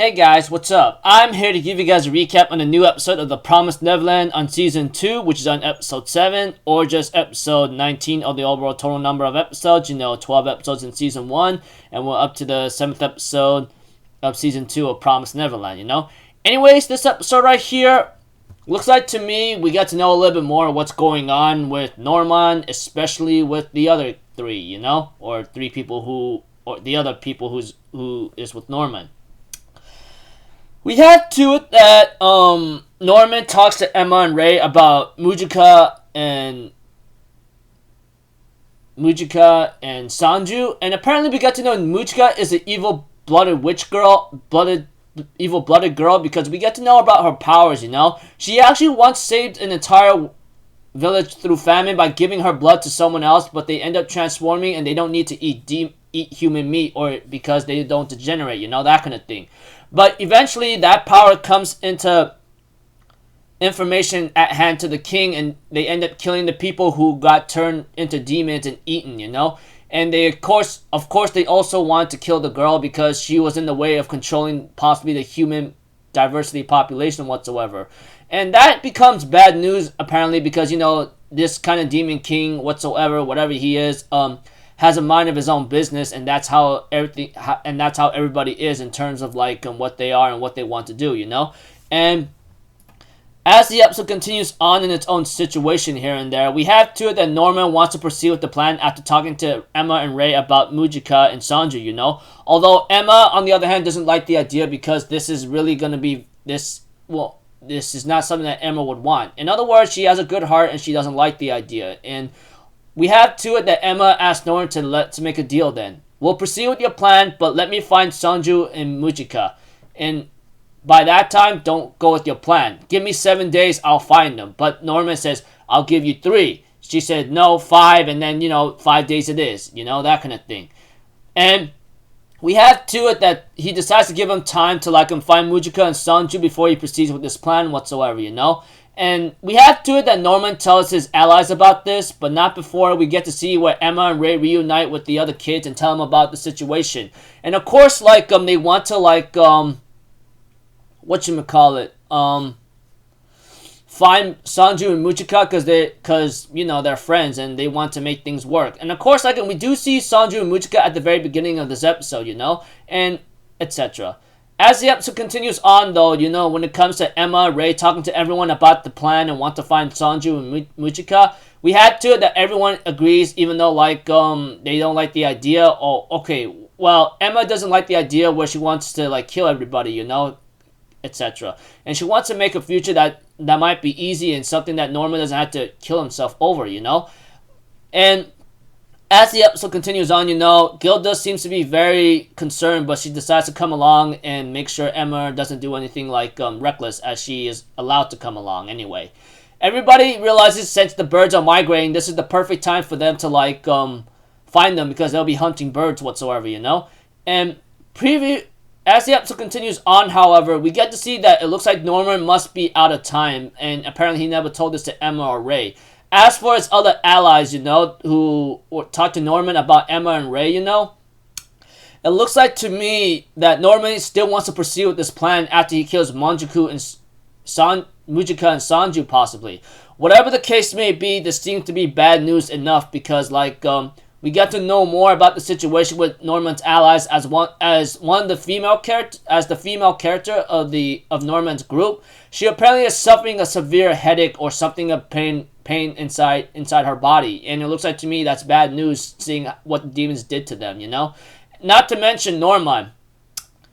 Hey guys, what's up? I'm here to give you guys a recap on a new episode of The Promised Neverland on Season 2, which is on Episode 7, or just Episode 19 of the overall total number of episodes. 12 episodes in Season 1, and we're up to the 7th episode of Season 2 of Promised Neverland, Anyways, this episode right here, looks like to me we got to know a little bit more of what's going on with Norman, especially with the other three, or three people or the other people who is with Norman. We had to it that Norman talks to Emma and Ray about Mujika and Sanju, and apparently we got to know Mujika is an evil-blooded evil-blooded girl because we get to know about her powers. She actually once saved an entire village through famine by giving her blood to someone else, but they end up transforming and they don't need to eat human meat or because they don't degenerate, that kind of thing. But eventually that power comes into information at hand to the king, and they end up killing the people who got turned into demons and eaten, And they of course they also want to kill the girl because she was in the way of controlling possibly the human diversity population whatsoever. And that becomes bad news apparently because this kind of demon king whatsoever, whatever he is, has a mind of his own business, and that's how everybody is in terms of what they are and what they want to do, And as the episode continues on in its own situation here and there, we have to it that Norman wants to proceed with the plan after talking to Emma and Ray about Mujika and Sanju, Although Emma, on the other hand, doesn't like the idea because this is really going to be this is not something that Emma would want. In other words, she has a good heart and she doesn't like the idea. And we have to it that Emma asked Norman to make a deal then. We'll proceed with your plan, but let me find Sanju and Mujika. And by that time, don't go with your plan. Give me 7 days, I'll find them. But Norman says, I'll give you 3. She said, no, 5, and then, 5 days it is. That kind of thing. And we have to it that he decides to give him time to find Mujika and Sanju before he proceeds with this plan whatsoever, And we have to it that Norman tells his allies about this, but not before we get to see where Emma and Ray reunite with the other kids and tell them about the situation. And of course, they want to find Sanju and Mujika because they're friends and they want to make things work. And of course, we do see Sanju and Mujika at the very beginning of this episode, and etc. As the episode continues on, though, when it comes to Emma, Ray talking to everyone about the plan and want to find Sanju and Mujika, we had to that everyone agrees, even though they don't like the idea. Oh, okay, well, Emma doesn't like the idea where she wants to kill everybody, etc. And she wants to make a future that might be easy and something that Norman doesn't have to kill himself over, And as the episode continues on, Gilda seems to be very concerned, but she decides to come along and make sure Emma doesn't do anything reckless, as she is allowed to come along anyway. Everybody realizes since the birds are migrating, this is the perfect time for them to find them because they'll be hunting birds whatsoever, And as the episode continues on, however, we get to see that it looks like Norman must be out of time, and apparently he never told this to Emma or Ray. As for his other allies, who talked to Norman about Emma and Ray, it looks like to me that Norman still wants to proceed with this plan after he kills Mujika and Sanju, possibly. Whatever the case may be, this seems to be bad news enough because, we get to know more about the situation with Norman's allies as the female character of Norman's group. She apparently is suffering a severe headache or something of pain inside her body, and it looks like to me that's bad news, seeing what the demons did to them. Not to mention Norman.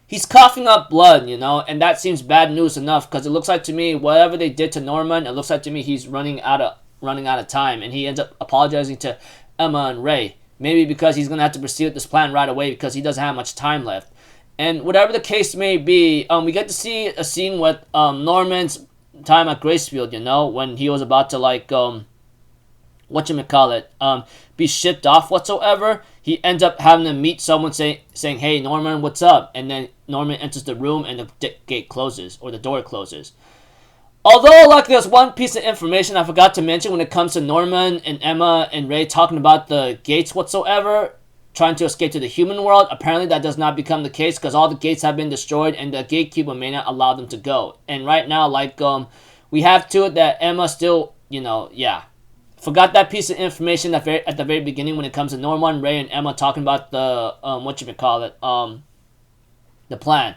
He's coughing up blood, and that seems bad news enough because it looks like to me whatever they did to Norman, it looks like to me he's running out of time, and he ends up apologizing to Emma and Ray. Maybe because he's going to have to proceed with this plan right away because he doesn't have much time left. And whatever the case may be, we get to see a scene with Norman's time at Gracefield, when he was about to be shipped off whatsoever. He ends up having to meet someone saying, hey, Norman, what's up? And then Norman enters the room and the gate closes, or the door closes. Although, there's one piece of information I forgot to mention when it comes to Norman and Emma and Ray talking about the gates whatsoever. trying to escape to the human world. Apparently that does not become the case because all the gates have been destroyed and the gatekeeper may not allow them to go. And right now, like, we have to it that Emma still, forgot that piece of information at the very beginning when it comes to Norman, Ray, and Emma talking about the, the plan.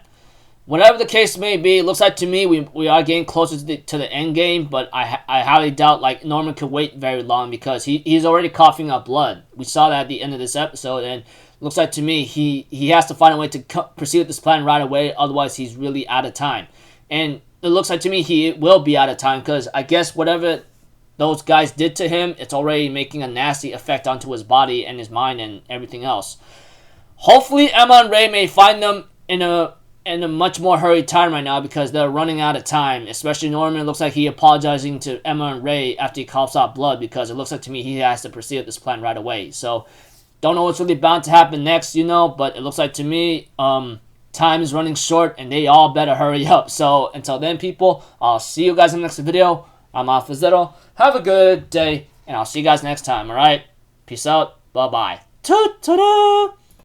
Whatever the case may be, it looks like to me we are getting closer to the end game, but I highly doubt like Norman could wait very long because he's already coughing up blood. We saw that at the end of this episode, and looks like to me he has to find a way to proceed with this plan right away, otherwise he's really out of time. And it looks like to me he will be out of time because I guess whatever those guys did to him, it's already making a nasty effect onto his body and his mind and everything else. Hopefully Emma and Ray may find them in a much more hurried time right now because they're running out of time. Especially Norman, it looks like he apologizing to Emma and Ray after he coughs out blood because it looks like to me he has to proceed with this plan right away. So, don't know what's really bound to happen next, but it looks like to me, time is running short and they all better hurry up. So, until then, people, I'll see you guys in the next video. I'm Alpha Zero. Have a good day, and I'll see you guys next time, alright? Peace out. Bye-bye. Ta-ta-da!